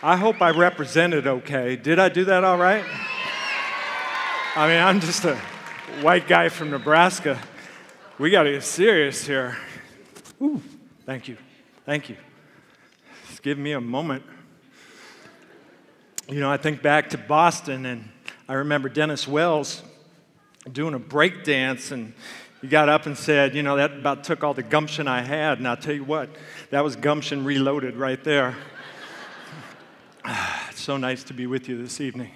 I hope I represented okay. Did I do that all right? I mean, I'm just a white guy from Nebraska. We got to get serious here. Ooh, thank you. Thank you. Just give me a moment. You know, I think back to Boston, and I remember Dennis Wells doing a break dance, and he got up and said, you know, that about took all the gumption I had, and I'll tell you what, that was gumption reloaded right there. It's so nice to be with you this evening.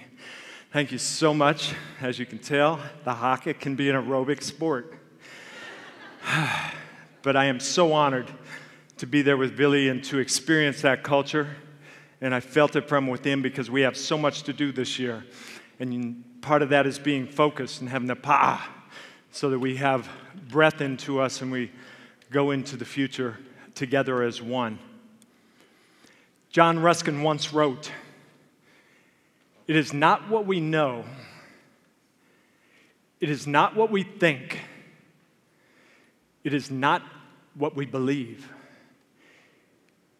Thank you so much. As you can tell, the hockey can be an aerobic sport. But I am so honored to be there with Billy and to experience that culture, and I felt it from within because we have so much to do this year. And part of that is being focused and having the pa, so that we have breath into us and we go into the future together as one. John Ruskin once wrote, "It is not what we know, it is not what we think, it is not what we believe,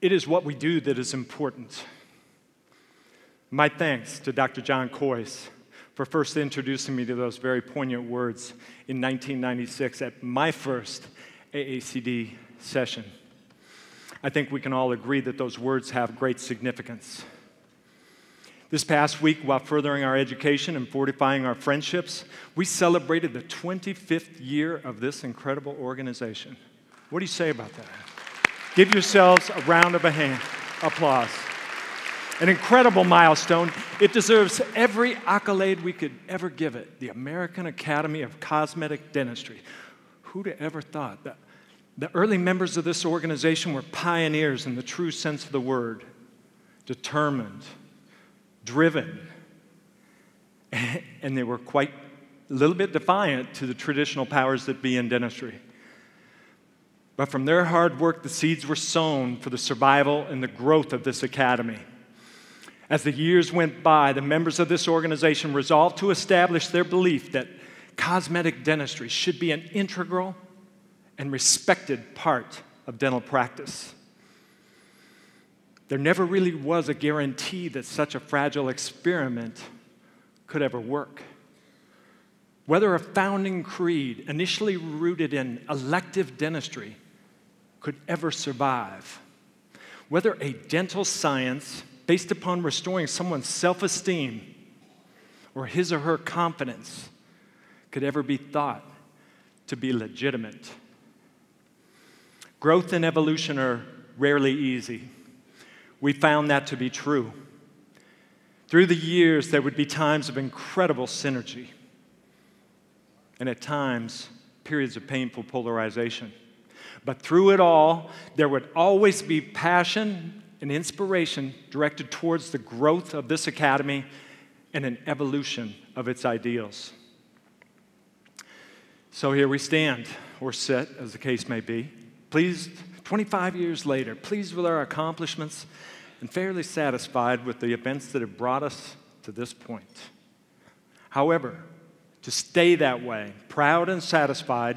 it is what we do that is important." My thanks to Dr. John Coyce for first introducing me to those very poignant words in 1996 at my first AACD session. I think we can all agree that those words have great significance. This past week, while furthering our education and fortifying our friendships, we celebrated the 25th year of this incredible organization. What do you say about that? Give yourselves a round of applause. An incredible milestone. It deserves every accolade we could ever give it. The American Academy of Cosmetic Dentistry. Who'd have ever thought that the early members of this organization were pioneers in the true sense of the word, determined, driven, and they were quite a little bit defiant to the traditional powers that be in dentistry. But from their hard work, the seeds were sown for the survival and the growth of this academy. As the years went by, the members of this organization resolved to establish their belief that cosmetic dentistry should be an integral and respected part of dental practice. There never really was a guarantee that such a fragile experiment could ever work. Whether a founding creed initially rooted in elective dentistry could ever survive, whether a dental science based upon restoring someone's self-esteem or his or her confidence could ever be thought to be legitimate. Growth and evolution are rarely easy. We found that to be true. Through the years, there would be times of incredible synergy, and at times, periods of painful polarization. But through it all, there would always be passion and inspiration directed towards the growth of this academy and an evolution of its ideals. So here we stand, or sit, as the case may be, pleased 25 years later, pleased with our accomplishments and fairly satisfied with the events that have brought us to this point. However, to stay that way, proud and satisfied,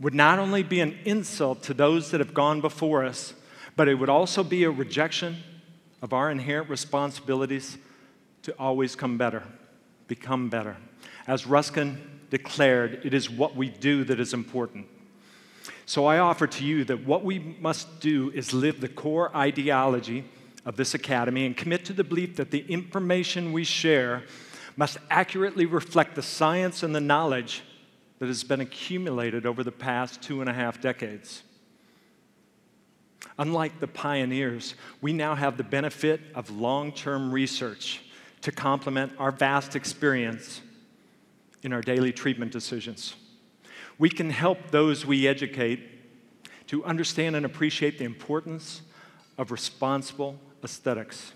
would not only be an insult to those that have gone before us, but it would also be a rejection of our inherent responsibilities to always become better. As Ruskin declared, it is what we do that is important. So I offer to you that what we must do is live the core ideology of this academy and commit to the belief that the information we share must accurately reflect the science and the knowledge that has been accumulated over the past 2.5 decades. Unlike the pioneers, we now have the benefit of long-term research to complement our vast experience in our daily treatment decisions. We can help those we educate to understand and appreciate the importance of responsible aesthetics.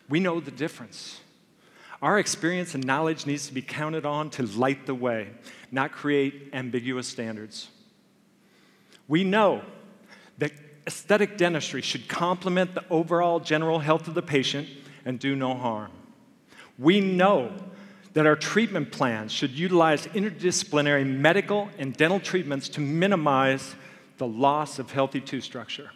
We know the difference. Our experience and knowledge needs to be counted on to light the way, not create ambiguous standards. We know that aesthetic dentistry should complement the overall general health of the patient and do no harm. We know that our treatment plans should utilize interdisciplinary medical and dental treatments to minimize the loss of healthy tooth structure.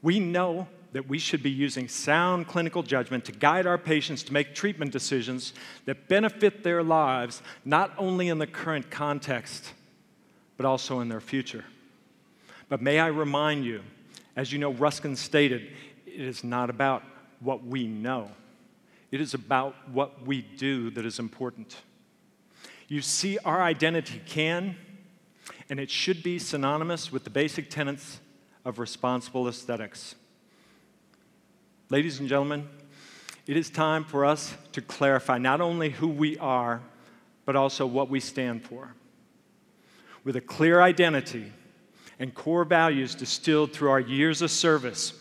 We know that we should be using sound clinical judgment to guide our patients to make treatment decisions that benefit their lives, not only in the current context, but also in their future. But may I remind you, as you know, Ruskin stated, it is not about what we know. It is about what we do that is important. You see, our identity can, and it should be synonymous with the basic tenets of responsible aesthetics. Ladies and gentlemen, it is time for us to clarify not only who we are, but also what we stand for. With a clear identity and core values distilled through our years of service,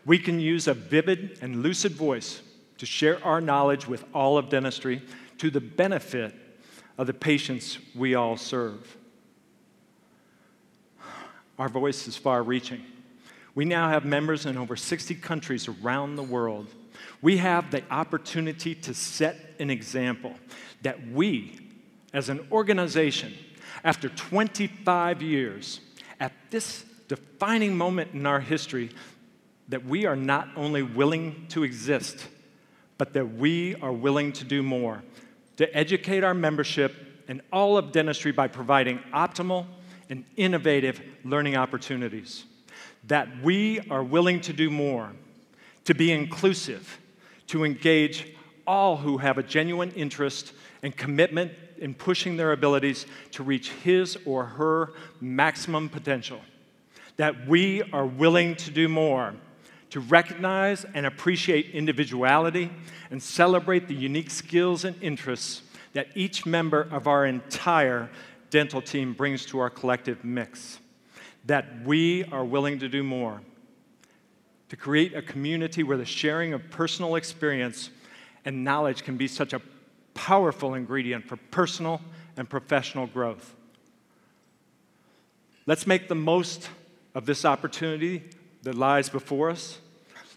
we can use a vivid and lucid voice to share our knowledge with all of dentistry to the benefit of the patients we all serve. Our voice is far-reaching. We now have members in over 60 countries around the world. We have the opportunity to set an example that we, as an organization, after 25 years, at this defining moment in our history, that we are not only willing to exist, but that we are willing to do more, to educate our membership and all of dentistry by providing optimal and innovative learning opportunities. That we are willing to do more, to be inclusive, to engage all who have a genuine interest and commitment in pushing their abilities to reach his or her maximum potential. That we are willing to do more, to recognize and appreciate individuality and celebrate the unique skills and interests that each member of our entire dental team brings to our collective mix. That we are willing to do more, to create a community where the sharing of personal experience and knowledge can be such a powerful ingredient for personal and professional growth. Let's make the most of this opportunity that lies before us.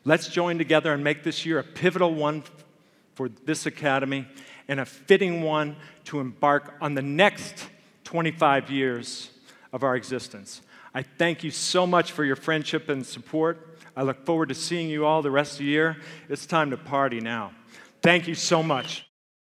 Let's join together and make this year a pivotal one for this academy and a fitting one to embark on the next 25 years of our existence. I thank you so much for your friendship and support. I look forward to seeing you all the rest of the year. It's time to party now. Thank you so much.